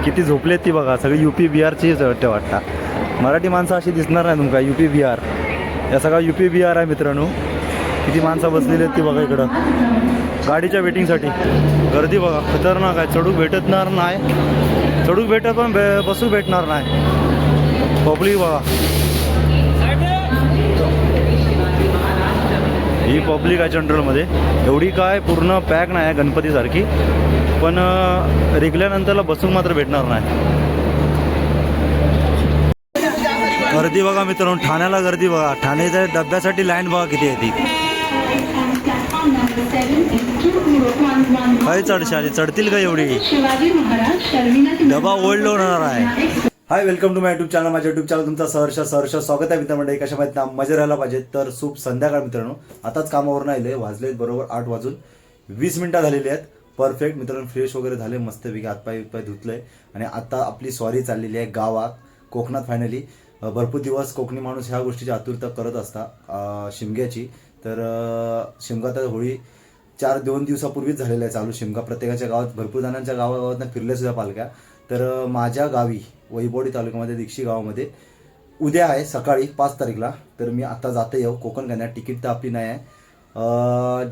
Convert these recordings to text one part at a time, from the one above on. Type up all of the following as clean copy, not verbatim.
किती झोपलेत ती बघा. सगळी UP बिहारचीच वाटतं. मराठी माणसं अशी दिसणार नाही तुमका. UP बिहार या सगळा UP बिहार आहे मित्रांनो. किती माणसं बसलेली आहेत ती बघा इकडं गाडीच्या वेटिंगसाठी. गर्दी बघा खतरनाक आहे. चढूक भेटणार नाही, चढूक भेटत पण बसू भेटणार नाही. पब्लिक बघा, ही पब्लिक आहे जनरलमध्ये. एवढी काय पूर्ण पॅक नाही आहे गणपतीसारखी, पण रिगल्यानंतरला बसून मात्र भेटणार नाही. गर्दी बघा मित्रांनो, ठाण्याला गर्दी बघा. ठाण्याच्या डब्यासाठी लाईन बघा किती आहे ती. काय चढशाली चढतील का एवढी? डबा ओल्ड होणार आहे. Hi, welcome to my YouTube channel. माझ्या यूट्यूब चॅनल तुमचा सहर्ष स्वागत आहे मित्रांमध्ये. कशा माहिती ना, मजा राहायला पाहिजे. तर शुभ संध्याकाळ मित्रांनो. आताच कामावरून आले, वाजलेत बरोबर 8:20 झालेली आहेत. परफेक्ट मित्रांनो, फ्रेश वगैरे झाले मस्तपैकी, हातपाय धुतलंय आणि आता आपली स्वारी चाललेली आहे गावात, कोकणात. फायनली भरपूर दिवस कोकणी माणूस ह्या गोष्टीची आतुरता करत असता शिमग्याची. तर शिमगा तर होळी 2 दिवसापूर्वीच झालेला आहे चालू. शिमगा प्रत्येकाच्या गावात, भरपूर जणांच्या गावागावातनं फिरल्या सुद्धा पालख्या. तर माझ्या गावी वैभवडी तालुक्यामध्ये दीक्षी गावामध्ये उद्या आहे सकाळी 5 तारीखला. तर मी आता जाते कोकण कन्या. तिकीट तर आपली नाही आहे.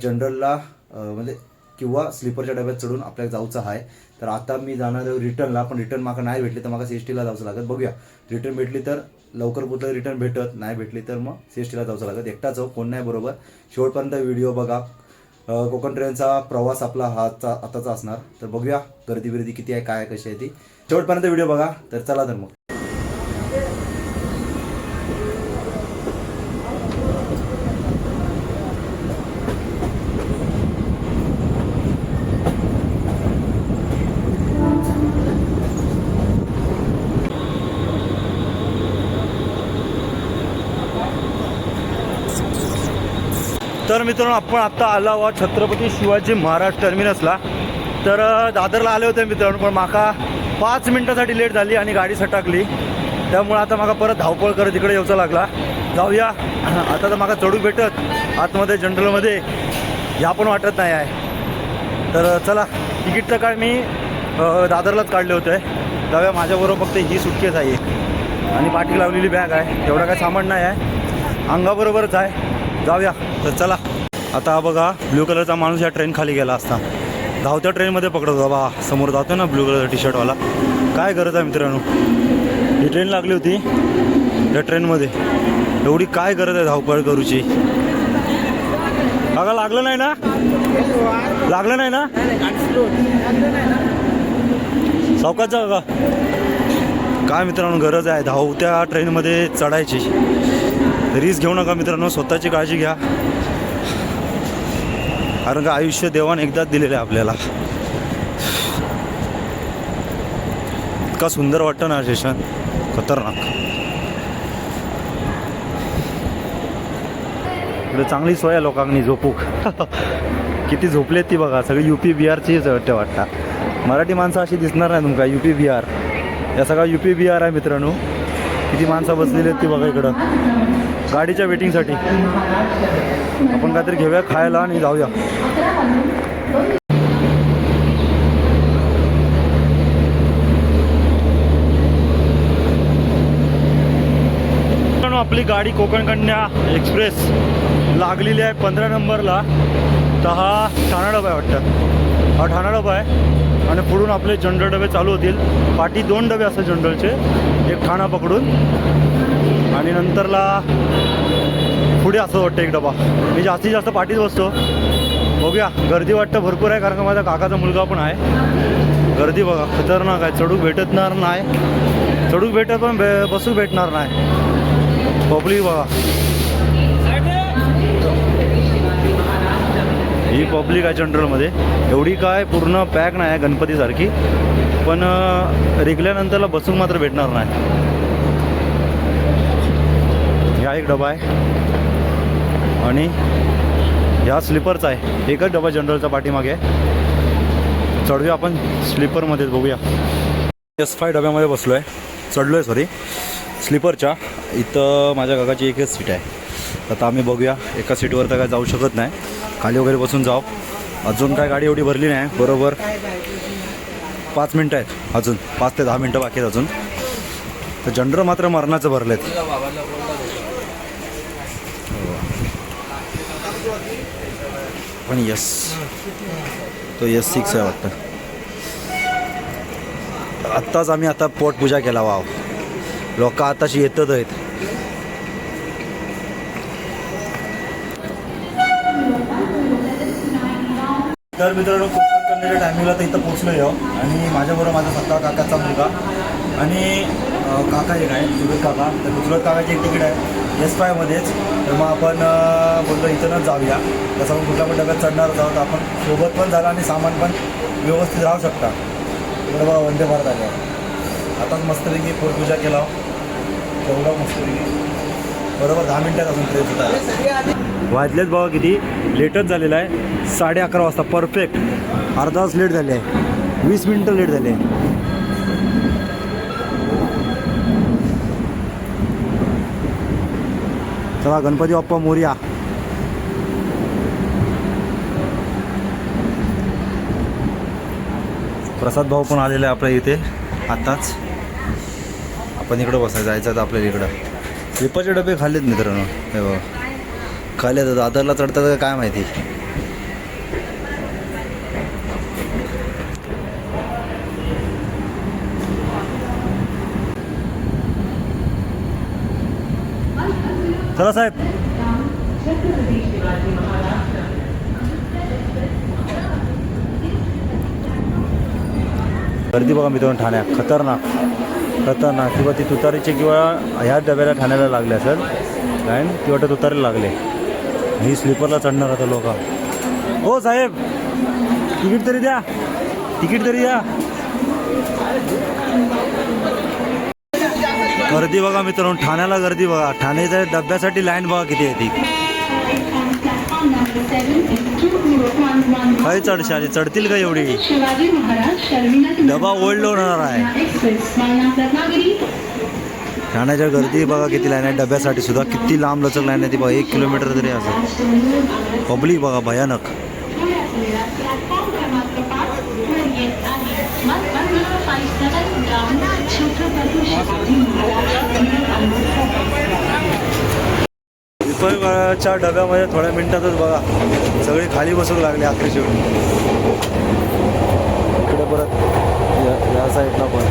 जनरलला म्हणजे किंवा स्लीपरच्या डब्यात चढून आपल्याला जाऊचं आहे. तर आता मी जाणार आहे रिटर्नला, पण रिटर्न माका नाही भेटली तर मला CSTला जावं लागत. बघूया, रिटर्न भेटली तर लवकर पोचलं रिटर्न भेटत, नाही भेटली तर मग CSTला जावं लागत. एकटाच कोण नाही बरोबर. शेवटपर्यंत व्हिडिओ बघा. कोकण ट्रेनचा प्रवास आपला आताचा असणार. तर बघूया गर्दी बिर्दी किती आहे, काय कशी आहे ती. शेवटपर्यंत व्हिडिओ बघा. तर चला तर मग. तर मित्रांनो, आपण आत्ता आलो आहोत छत्रपती शिवाजी महाराज टर्मिनसला. तर दादरला आले होते मित्रांनो, पण माका 5 मिनिटासाठी लेट झाली आणि गाडी सटकली. त्यामुळे आता माका परत धावपळ करत इकडे यायचं लागला. जाऊया आता. तर माका चढू भेटत आतमध्ये जनरलमध्ये ह्या पण वाटत नाही आहे. तर चला, तिकीट तर काय मी दादरलाच काढले होते. जाऊया. माझ्याबरोबर फक्त ही सुटकेस आहे आणि पाठी लावलेली बॅग आहे. एवढं काय सामान नाही आहे, अंगाबरोबरच आहे. जाऊया. तर चला. आता बघा, ब्ल्यू कलरचा माणूस या ट्रेन खाली गेला असता. धावत्या ट्रेनमध्ये पकडतो बाबा. समोर जातो ना ब्ल्यू कलर टी-शर्टवाला. काय गरज आहे मित्रांनो, ही ट्रेन लागली होती या ट्रेनमध्ये. एवढी काय गरज आहे धावपळ करूची? बघा, लागलं नाही ना, लागलं नाही ना, सावकाश जा बघा. काय मित्रांनो गरज आहे धावत्या ट्रेनमध्ये चढायची? रिस्क घेऊ नका मित्रांनो, स्वतःची काळजी घ्या. कारण का आयुष्य देवाने एकदाच दिलेलं आहे आपल्याला. इतका सुंदर वाटतं ना स्टेशन, खतरनाक. इकडे चांगली सोय आहे लोकांनी झोपूक. किती झोपलेत ती बघा. सगळी UP बिहारचीच वाटतं. मराठी माणसं अशी दिसणार नाही तुमका. UP बिहार या सगळा UP बिहार आहे मित्रांनो. किती माणसं बसलेली आहेत ती बघा इकडं गाडीच्या वेटिंगसाठी. आपण काहीतरी घेऊया खायला आणि जाऊया. आपली गाडी कोकण कन्या एक्सप्रेस लागलेली आहे 15 नंबरला. तर हा ठाणा डबा आहे वाटतं. हा ठाणा डबा आहे आणि पुढून आपले जनरल डबे चालू होतील. पाठी 2 डबे असतात जनरलचे, एक ठाणा पकडून आणि नंतरला पुढे असं वाटतं एक डबा. मी जास्तीत जास्त पाठीच बसतो. बघूया. गर्दी वाटतं भरपूर आहे, कारण का माझा काकाचा मुलगा पण आहे. गर्दी बघा खतरनाक आहे. चढूक भेटणार नाही, चढूक भेटत पण बसू भेटणार नाही. पब्लिक बघा, ही पब्लिक आहे जनरलमध्ये. एवढी काय पूर्ण पॅक नाही आहे गणपतीसारखी, पण रिगल्यानंतरला बसून मात्र भेटणार नाही. हा एक डबा आहे आणि ह्या स्लीपरचा आहे. एकच डबा जनरलचा पाठीमागे. चढूया आपण स्लीपरमध्ये. बघूया. S5 डब्यामध्ये बसलो आहे, चढलो आहे सॉरी स्लीपरच्या. इथं माझ्या काकाची एकच सीट आहे. आता आम्ही बघूया. एका सीटवर तर काय जाऊ शकत नाही, खाली वगैरे बसून जाऊ. अजून काय गाडी एवढी भरली नाही. बरोबर 5 मिनटं आहेत अजून, 5 ते 10 मिनटं बाकी आहेत अजून. तर जनरल मात्र मरणाचं भरलेत. पण यस, तो S6 आहे वाटतं. आत्ताच आम्ही आता पोटपूजा केला. वाव, लोक आताशी येतच आहेत. तर मित्रांनो, कोकण कन्याच्या टायमिंगला तर इथं पोचलो आहे आणि माझ्याबरोबर माझा सख्खा काकाचा मुलगा आणि काका एक आहे, सुरत काका. तर सुरत काकाची एक तिकीट आहे S5 मध्येच. तर मग आपण बोललो इथूनच जाऊया. तसं आपण कुठल्या पण डब्यात चढणार आहोत, आपण सोबत पण झाला आणि सामान पण व्यवस्थित राहू शकता. इकडं बघा वंदे भारत आले. आताच मस्तपैकी पोटपूजा केला, तेवढं मस्तपैकी. बरोबर 10 मिनटात अजून ट्रेन सुद्धा वाजलेत बघा किती. लेटच झालेला आहे, 11:30 वाजता परफेक्ट. अर्धा तास लेट झाले आहे, 20 मिनटं लेट झाले. चला, गणपती बाप्पा मोरया. प्रसाद भाऊ पण आलेला आहे आपल्या इथे आत्ताच. आपण इकडं बसायचं, जायचं तर आपल्याला इकडं. स्लिपरचे डबे खाल्लेत मित्रांनो, हे बघा खाल्ले. तर दादरला चढतात का काय माहिती. चला साहेब. गर्दी बघा मित्रांनो ठाण्यात, खतरनाक खतरनाक. किंवा ती तुतारीचे किंवा ह्या डब्याला ठाण्याला लागले असेल लाईन, ती वाटत तुतारीला लागले. ही स्लीपरला चढणार आता लोक. हो साहेब, तिकीट तरी द्या, तिकीट तरी द्या. गर्दी बघा मित्रांनो, ठाण्याला गर्दी बघा. ठाण्याच्या डब्यासाठी लाईन बघा किती आहे ती. काही चढशाली चढतील का एवढी. डबा ओल्ड होणार आहे. ठाण्याच्या गर्दी बघा किती लाईन आहे डब्यासाठी सुद्धा. किती लांब लचक लाईन आहे ती बघा, 1 किलोमीटर तरी असं. पब्लिक बघा भयानक. च्या डब्यामध्ये थोड्या मिनिटातच बघा सगळे खाली बसू लागले आखरी शेवटी. इकडे परत या साईडला पण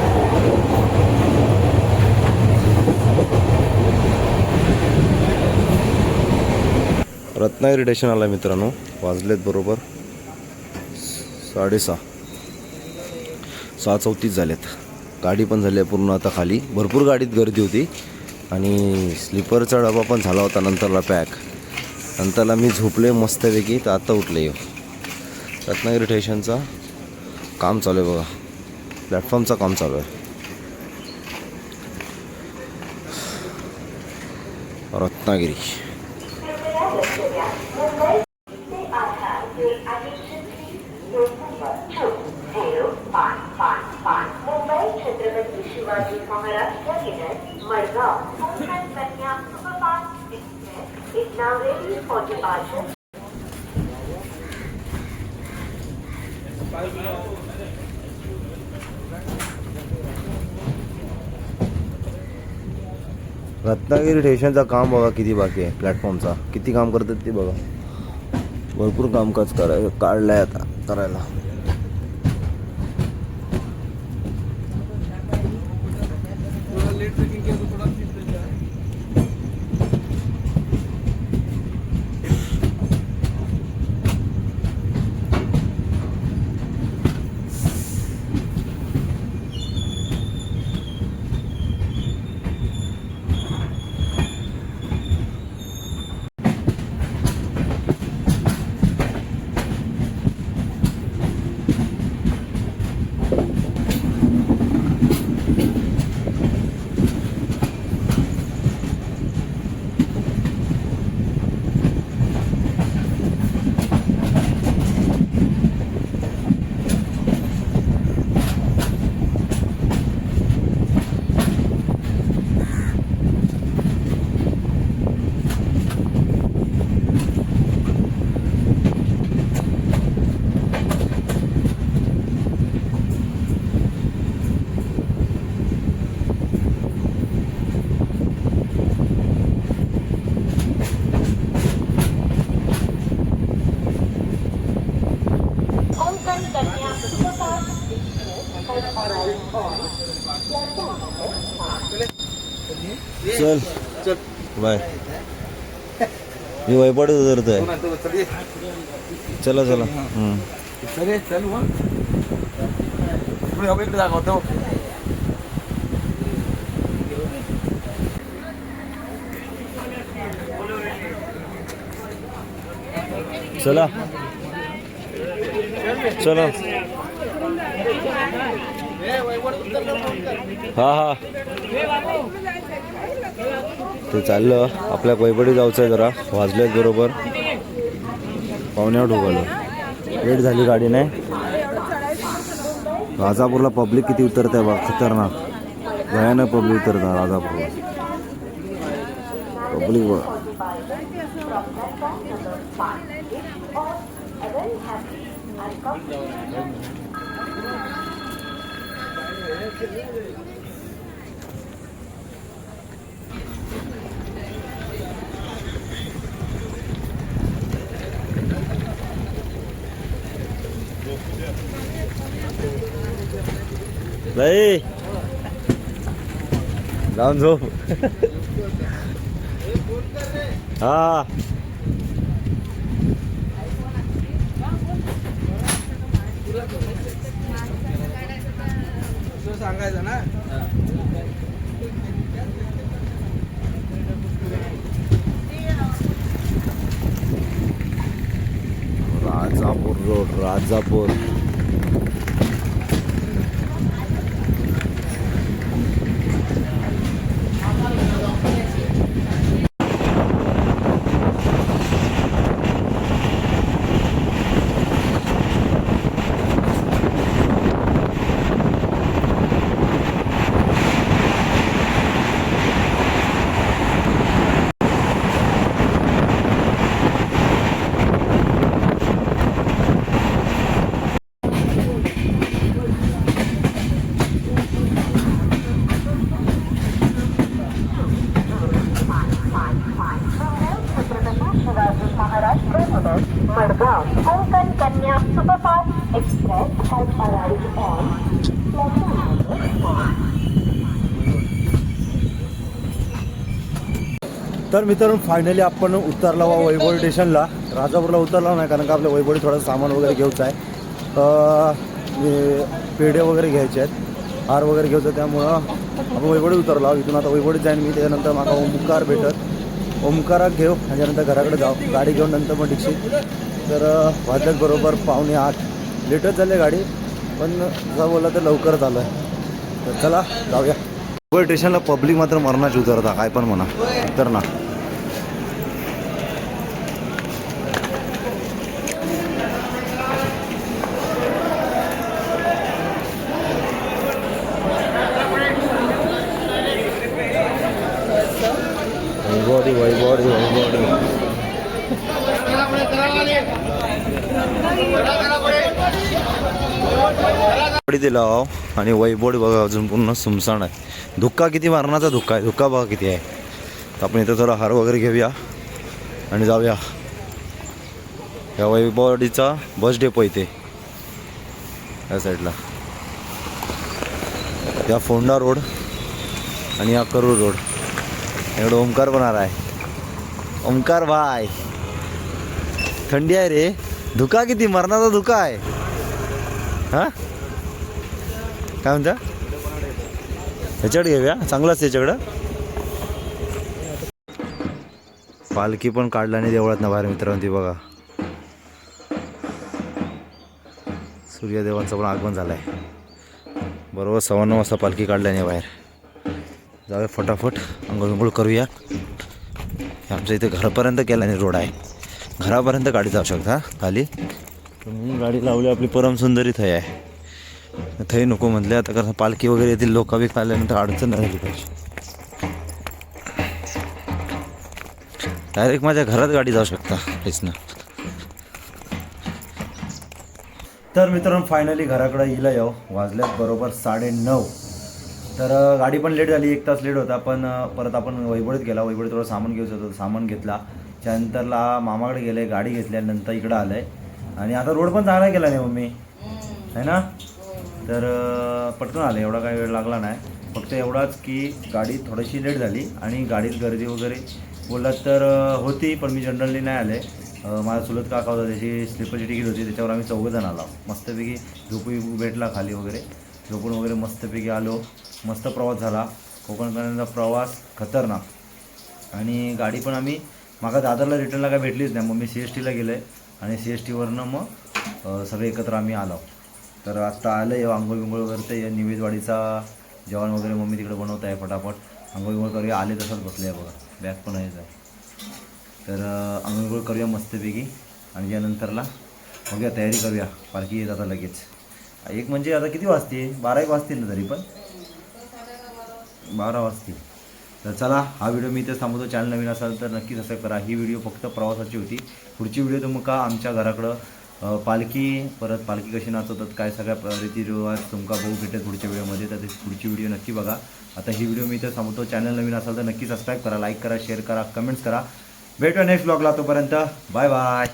रत्नागिरी स्टेशन आला मित्रांनो. वाजलेत बरोबर 6:30, 6:34 झालेत. गाडी पण झाली आहे पूर्ण आता खाली. भरपूर गाडीत गर्दी होती आणि स्लीपरचा डबा पण झाला होता नंतरला पॅक. नंतरला मी झोपले मस्तपैकी, तर आता उठले. रत्नागिरी स्टेशनचा काम चालू आहे बघा, प्लॅटफॉर्मचं काम चालू आहे. Ratnagiri Mumbai Chhatrapati Shivaji Maharaj terminus Madgaon Konkan Kanya superfast express is now ready for departure. Ratnagiri स्टेशनचं काम बघा किती बाकी आहे. प्लॅटफॉर्मचा किती काम करतात ते बघा. भरपूर कामकाज काढलंय आता करायला. चल बाय. मी वैपड उतरतोय. चला चला. दाखवतो. चला चला. हा हा ते चाललं आपल्या वैपडी जायचं आहे. जरा वाजलेत बरोबर 7:45 उघडलं. लेट झाली गाडी नाही. राजापूरला पब्लिक किती उतरत आहे बा. खतरनाक भयानक पब्लिक उतरतात राजापूरला. पब्लिक बघ. नाही जाऊन झोप. हा सांगायचं ना. Rajapur road Rajapur. Madgaon Konkan Kanya superfast express has arrived on platform. तर मित्रांनो फायनली आपण उतरला वा वैभव स्टेशनला. राजापूरला उतरला नाही कारण का आपल्या वैभवडी थोडं सामान वगैरे घ्यायचं आहे. पेढे वगैरे घ्यायचे आहेत, हार वगैरे घ्यायचं. त्यामुळं आपण वैभवडी उतरला. इथून आता वैभवडीत जाईन मी. त्याच्यानंतर मला ओमकार भेटत. ओमकारात घेऊ त्याच्यानंतर घराकडे जाऊ. गाडी घेऊन नंतर मग दीक्षित. तर वाजल्यात बरोबर 7:45. लेटच झाले गाडी पण जसं बोललं तर लवकरच आलं आहे. तर चला जाऊया. वैभव स्टेशनला पब्लिक मात्र मरणाची उतरता काय पण म्हणा. तर ना वैभवडी दिला आणि वैभवडी बघा अजून पूर्ण सुमसाण आहे. धुक्का किती मारण्याचा धुक्का आहे. धुक्का बघा किती आहे. तर आपण इथं थोडा हार वगैरे घेऊया आणि जाऊया. या वैभवडीचा बस डेपो इथे या साईडला. या फोंडा रोड आणि या करूर रोड. एवढं ओमकार बनणार आहे. ओमकार भाई थंडी आहे रे. धुका किती मरणाचा धुका आहे. हां काय म्हणता. ह्याच्याकडे घेऊया चांगलाच त्याच्याकडं. पालखी पण काढला नाही देवळात ना बाहेर मित्रांनो. ती बघा सूर्यदेवांचं पण आगमन झालं आहे. बरोबर 9:15 वाजता पालखी काढल्या नाही बाहेर. जाऊया फटाफट अंघोळ करूया. आमच्या इथे घरापर्यंत केला नाही रोड आहे. घरापर्यंत गाडी जाऊ शकता खाली. तुम्ही गाडी लावली आपली परमसुंदरी थय आहे. थंय नको म्हटले आता कारण पालखी वगैरे येतील. लोक बी खाल्ल्यानंतर अडचण नाही झाली पाहिजे. डायरेक्ट माझ्या घरात गाडी जाऊ शकता हेच ना. तर मित्रांनो फायनली घराकडे येईला यावं. वाजल्यात बरोबर 9:30. तर गाडी पण लेट झाली. 1 तास लेट होता. पण परत आपण वैभवडीत गेला. वैभवडीत थोडं सामान घ्यायचं होतं. सामान घेतला. त्यानंतरला मामाकडे गेले. गाडी घेतल्यानंतर इकडं आलं आहे. आणि आता रोड पण चांगला केला नाही मम्मी है ना. तर पटकन आले, एवढा काही वेळ लागला नाही. फक्त एवढाच की गाडी थोडीशी लेट झाली आणि गाडीत गर्दी वगैरे बोललात तर होती, पण मी जनरली नाही आले. माझा चुलत काका होता, त्याची स्लीपरची तिकीट होती, त्याच्यावर आम्ही 4 जण आलो. मस्तपैकी झोपू भेटला खाली वगैरे, झोपून वगैरे मस्तपैकी आलो. मस्त प्रवास झाला. कोकणपर्यंतचा प्रवास खतरनाक. आणि गाडी पण आम्ही मागा दादरला रिटर्नला काय भेटलीच नाही. मग मी CSTला गेलो आहे आणि CSTवरनं मग सगळे एकत्र आम्ही आलो. तर आत्ता आलं आहे आंघोळ बिंघोळ वगैरे, ते निवेदवाडीचा जेवण वगैरे मम्मी तिकडे बनवत आहे. फटाफट आंघोळ बिंघोळ करूया. आले तसंच बसले आहे बघा, बॅग पण आहेच आहे. तर आंघोळ बिंघोळ करूया मस्तपैकी आणि त्यानंतरला बघूया, तयारी करूया. पालखी येत आता लगेच. एक म्हणजे आता किती वाजते, 12 वाजतील ना, तरी पण 12 वाजतील. तर चला, हा व्हिडिओ मी इथेच थांबवतो. चॅनल नवीन असाल तर नक्की सबस्क्राईब करा. ही व्हिडिओ फक्त प्रवासाची होती. पुढची व्हिडिओ तुमका आमच्या घराकडं पालखी, परत पालखी कशी नाचवतात, काय सगळ्या रीतिरिवाज तुमका बघू भेटेल पुढच्या व्हिडिओमध्ये. तर पुढची व्हिडिओ नक्की बघा. आता ही व्हिडिओ मी इथेच थांबवतो. चॅनल नवीन असाल तर नक्की सबस्क्राईब करा, लाईक करा, शेअर करा, कमेंट्स करा. भेटूया नेक्स्ट ब्लॉगला. तोपर्यंत बाय बाय.